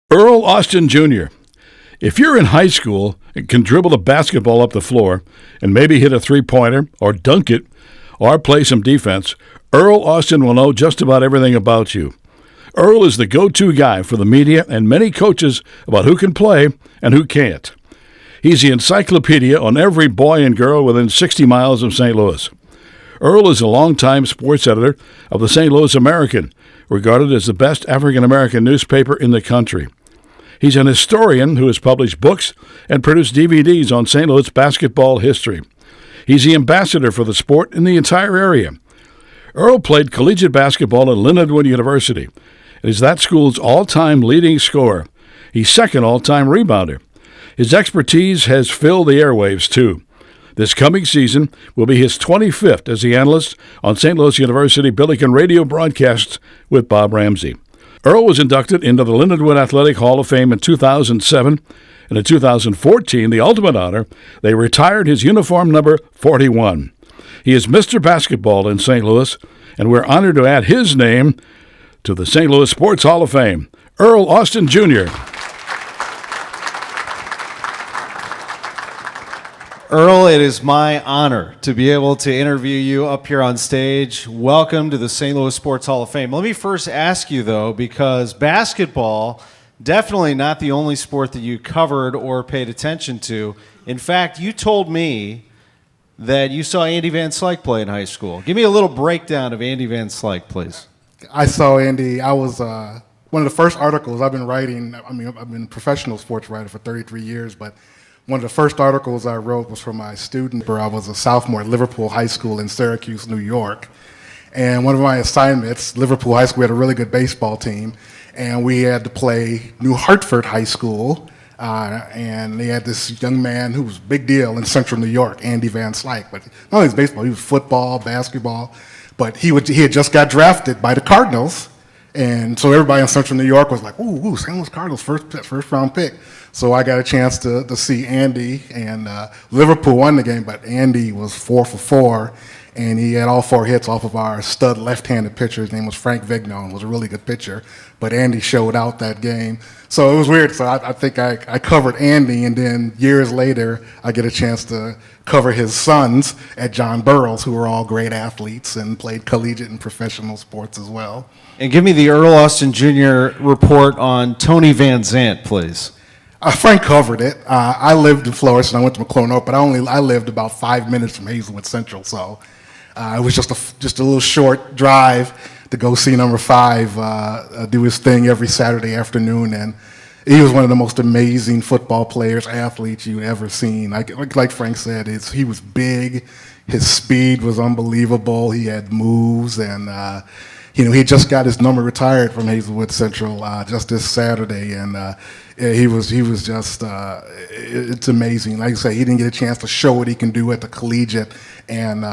Earl Austin Jr. If you're in high school and can dribble a basketball up the floor and maybe hit a three-pointer or dunk it or play some defense, Earl Austin will know just about everything about you. Earl is the go-to guy for the media and many coaches about who can play and who can't. He's the encyclopedia on every boy and girl within 60 miles of St. Louis. Earl is a longtime sports editor of the St. Louis American, regarded as the best African-American newspaper in the country. He's an historian who has published books and produced DVDs on St. Louis basketball history. He's the ambassador for the sport in the entire area. Earl played collegiate basketball at Lindenwood University and is that school's all-time leading scorer. He's second all-time rebounder. His expertise has filled the airwaves, too. This coming season will be his 25th as the analyst on St. Louis University Billiken radio broadcasts with Bob Ramsey. Earl was inducted into the Lindenwood Athletic Hall of Fame in 2007, and in 2014, the ultimate honor, they retired his uniform number 41. He is Mr. Basketball in St. Louis, and we're honored to add his name to the St. Louis Sports Hall of Fame. Earl Austin Jr. Earl, it is my honor to be able to interview you up here on stage. Welcome to the St. Louis Sports Hall of Fame. Let me first ask you, though, because basketball, definitely not the only sport that you covered or paid attention to. In fact, you told me that you saw Andy Van Slyke play in high school. Give me a little breakdown of Andy Van Slyke, please. I saw Andy. I was one of the first articles I've been writing. I mean, I've been a professional sports writer for 33 years, but one of the first articles I wrote was for my student. I was a sophomore at Liverpool High School in Syracuse, New York. And one of my assignments, Liverpool High School had a really good baseball team, and we had to play New Hartford High School. And they had this young man who was a big deal in central New York, Andy Van Slyke. But not only was baseball, he was football, basketball. But he had just got drafted by the Cardinals. And so everybody in central New York was like, ooh, St. Louis Cardinals, first round pick. So I got a chance to see Andy, and Liverpool won the game, but Andy was 4 for 4, and he had all 4 hits off of our stud left-handed pitcher. His name was Frank Vignon, was a really good pitcher, but Andy showed out that game. So it was weird. So I think I covered Andy, and then years later, I get a chance to cover his sons at John Burroughs, who were all great athletes and played collegiate and professional sports as well. And give me the Earl Austin Jr. report on Tony Van Zant, please. Frank covered it. I lived in Florida, and I went to McClure North, but I lived about 5 minutes from Hazelwood Central, so it was just a little short drive to go see number 5 do his thing every Saturday afternoon, and he was one of the most amazing football players, athletes you've ever seen. Like Frank said, he was big, his speed was unbelievable, he had moves, and he just got his number retired from Hazelwood Central just this Saturday, and he was just it's amazing. Like I say, he didn't get a chance to show what he can do at the collegiate and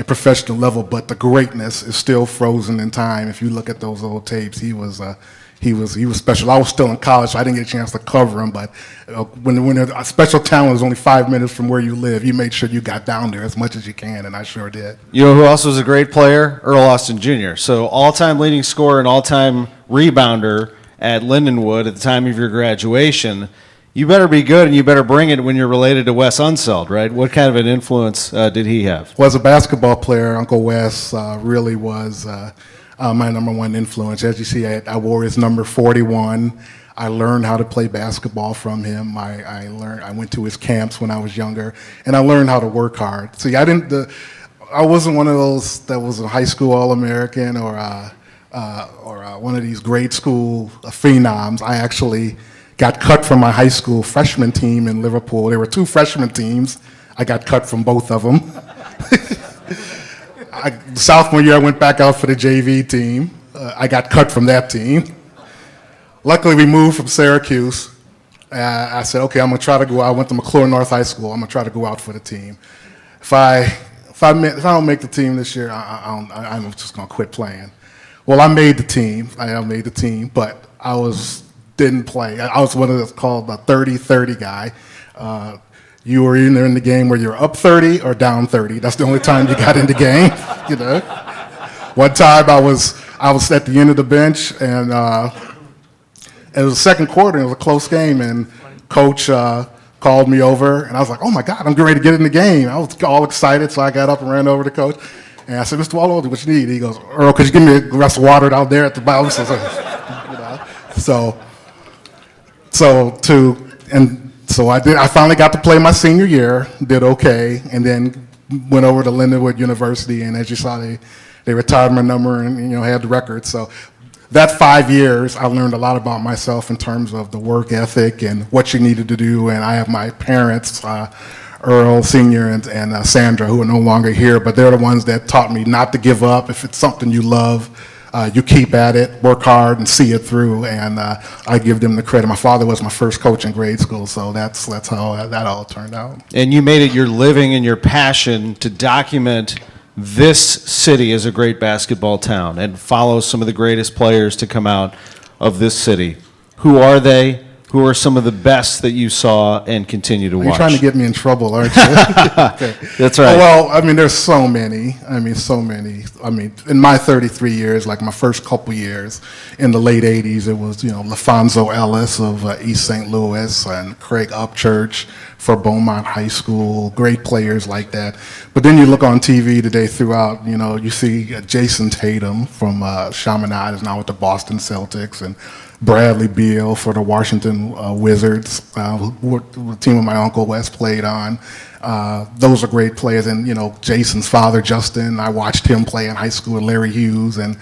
professional level, but the greatness is still frozen in time. If you look at those old tapes, he was special. I was still in college, so I didn't get a chance to cover him, but when a special talent is only 5 minutes from where you live, you make sure you got down there as much as you can, and I sure did. You know who else was a great player? Earl Austin Jr. So all-time leading scorer and all-time rebounder at Lindenwood at the time of your graduation. You better be good, and you better bring it when you're related to Wes Unseld, right? What kind of an influence did he have? Well, as a basketball player, Uncle Wes really was my number one influence. As you see, I wore his number 41. I learned how to play basketball from him. I went to his camps when I was younger, and I learned how to work hard. See, I wasn't one of those that was a high school All-American or one of these grade school phenoms. I actually got cut from my high school freshman team in Liverpool. There were 2 freshman teams. I got cut from both of them. Sophomore year, I went back out for the JV team. I got cut from that team. Luckily, we moved from Syracuse. I said, okay, I'm going to try to go out. I went to McClure North High School. I'm going to try to go out for the team. If I don't make the team this year, I'm just going to quit playing. Well, I made the team. I made the team, but didn't play. I was one of those called a 30-30 guy. You were either in the game where you're up 30 or down 30. That's the only time you got in the game. One time I was at the end of the bench, and it was the second quarter, and it was a close game, and Coach called me over, and I was like, oh my God, I'm getting ready to get in the game. I was all excited, so I got up and ran over to Coach, and I said, Mr. Wallow, what you need? He goes, Earl, could you give me a glass of water out there at the bottom? So I did. I finally got to play my senior year, did okay, and then went over to Lindenwood University, and as you saw, they retired my number and had the record. So that 5 years, I learned a lot about myself in terms of the work ethic and what you needed to do. And I have my parents, Earl Sr. and Sandra, who are no longer here, but they're the ones that taught me not to give up. If it's something you love, you keep at it, work hard, and see it through. And I give them the credit. My father was my first coach in grade school, so that's how that all turned out. And you made it your living and your passion to document this city as a great basketball town and follow some of the greatest players to come out of this city. Who are they? Who are some of the best that you saw and continue to watch? You're trying to get me in trouble, aren't you? Okay. That's right. Well, there's so many. In my 33 years, like my first couple years, in the late 80s, it was, LaFonso Ellis of East St. Louis and Craig Upchurch for Beaumont High School, great players like that. But then you look on TV today throughout, you see Jason Tatum from Chaminade is now with the Boston Celtics, and Bradley Beal for the Washington Wizards, the team my Uncle Wes played on. Those are great players. And, Jason's father, Justin, I watched him play in high school with Larry Hughes. And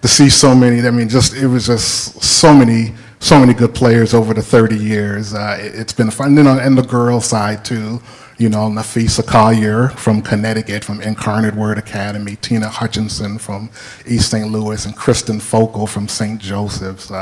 to see so many, it was just so many good players over the 30 years. It's been fun. And the girls' side, too. Nafisa Collier from Connecticut, from Incarnate Word Academy, Tina Hutchinson from East St. Louis, and Kristen Focal from St. Joseph's.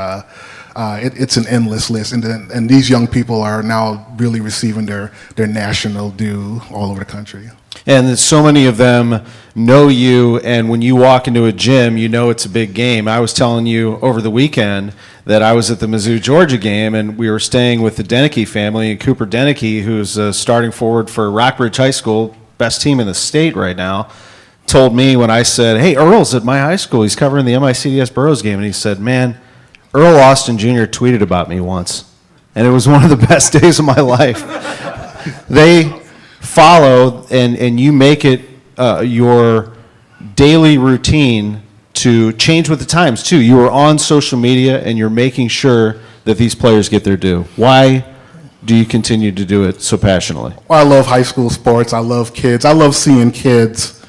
It's an endless list, and these young people are now really receiving their national due all over the country. And so many of them know you, and when you walk into a gym, it's a big game. I was telling you over the weekend that I was at the Mizzou-Georgia game, and we were staying with the Deneke family, and Cooper Deneke, who's starting forward for Rockbridge High School, best team in the state right now, told me when I said, hey, Earl's at my high school. He's covering the MICDS Burroughs game, and he said, man, Earl Austin Jr. tweeted about me once, and it was one of the best days of my life. They follow, and you make it your daily routine to change with the times, too. You are on social media, and you're making sure that these players get their due. Why do you continue to do it so passionately? Well, I love high school sports. I love kids. I love seeing kids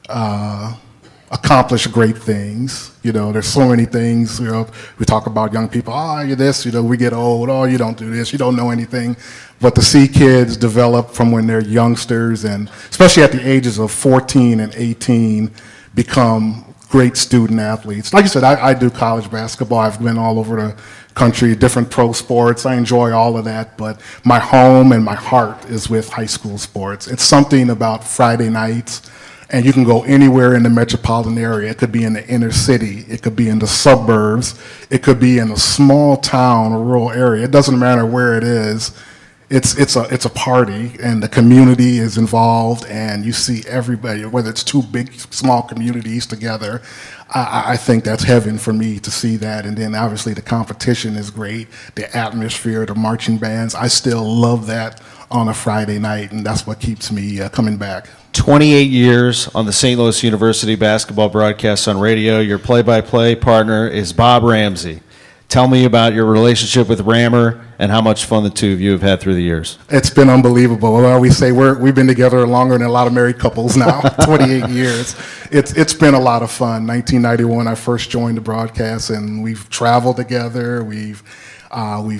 accomplish great things. There's so many things. We talk about young people. You're this. We get old. You don't do this. You don't know anything. But to see kids develop from when they're youngsters, and especially at the ages of 14 and 18, become great student athletes. Like you said, I do college basketball. I've been all over the country, different pro sports. I enjoy all of that, but my home and my heart is with high school sports. It's something about Friday nights, and you can go anywhere in the metropolitan area. It could be in the inner city. It could be in the suburbs. It could be in a small town or rural area. It doesn't matter where it is. It's a party, and the community is involved, and you see everybody, whether it's two big, small communities together. I think that's heaven for me to see that. And then obviously the competition is great, the atmosphere, the marching bands. I still love that on a Friday night, and that's what keeps me coming back. 28 years on the St. Louis University basketball broadcast on radio. Your play-by-play partner is Bob Ramsey. Tell me about your relationship with Rammer and how much fun the two of you have had through the years. It's been unbelievable. Well, we say we've been together longer than a lot of married couples now, 28 years. It's been a lot of fun. 1991, I first joined the broadcast, and we've traveled together. We've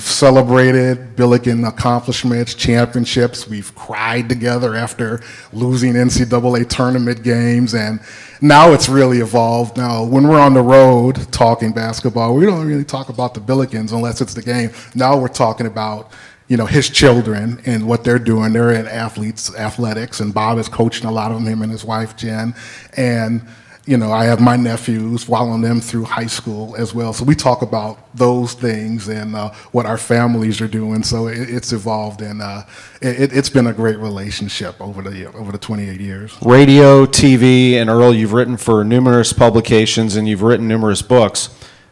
celebrated Billiken accomplishments, championships. We've cried together after losing NCAA tournament games, and now it's really evolved. Now, when we're on the road talking basketball, we don't really talk about the Billikens unless it's the game. Now we're talking about his children and what they're doing. They're in athletics, and Bob is coaching a lot of them, him and his wife, Jen. And I have my nephews, following them through high school as well. So we talk about those things and what our families are doing. So it's evolved, and it's been a great relationship over the 28 years. Radio, TV, and Earl, you've written for numerous publications and you've written numerous books.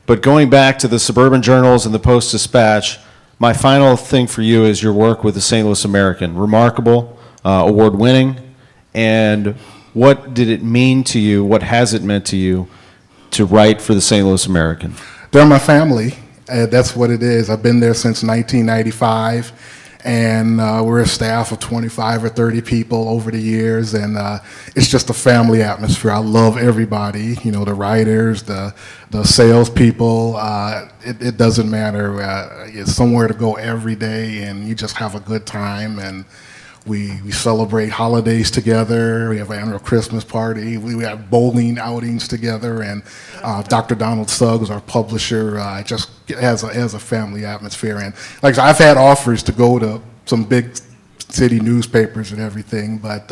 But going back to the Suburban Journals and the Post-Dispatch, my final thing for you is your work with the St. Louis American. Remarkable, award-winning, and what did it mean to you, what has it meant to you to write for the St. Louis American? They're my family. That's what it is. I've been there since 1995, and we're a staff of 25 or 30 people over the years, and it's just a family atmosphere. I love everybody, you know, the writers, the salespeople. It doesn't matter. It's somewhere to go every day, and you just have a good time, and we celebrate holidays together. We have an annual Christmas party. We have bowling outings together, and Dr. Donald Suggs, our publisher, just has a family atmosphere. And like I said, I've had offers to go to some big city newspapers and everything, but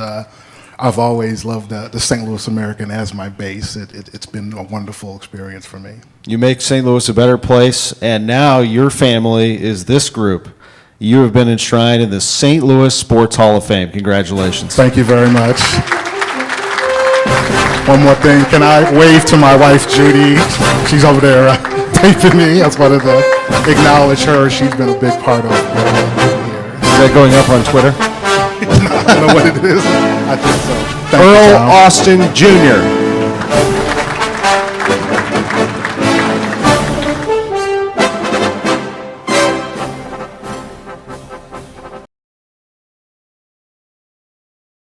I've always loved the St. Louis American as my base. It's been a wonderful experience for me. You make St. Louis a better place, and now your family is this group. You have been enshrined in the St. Louis Sports Hall of Fame. Congratulations. Thank you very much. One more thing. Can I wave to my wife, Judy? She's over there taping me. I just wanted to acknowledge her. She's been a big part of it here. Is that going up on Twitter? I don't know what it is. I think so. Thank you, Earl Tom. Austin Jr.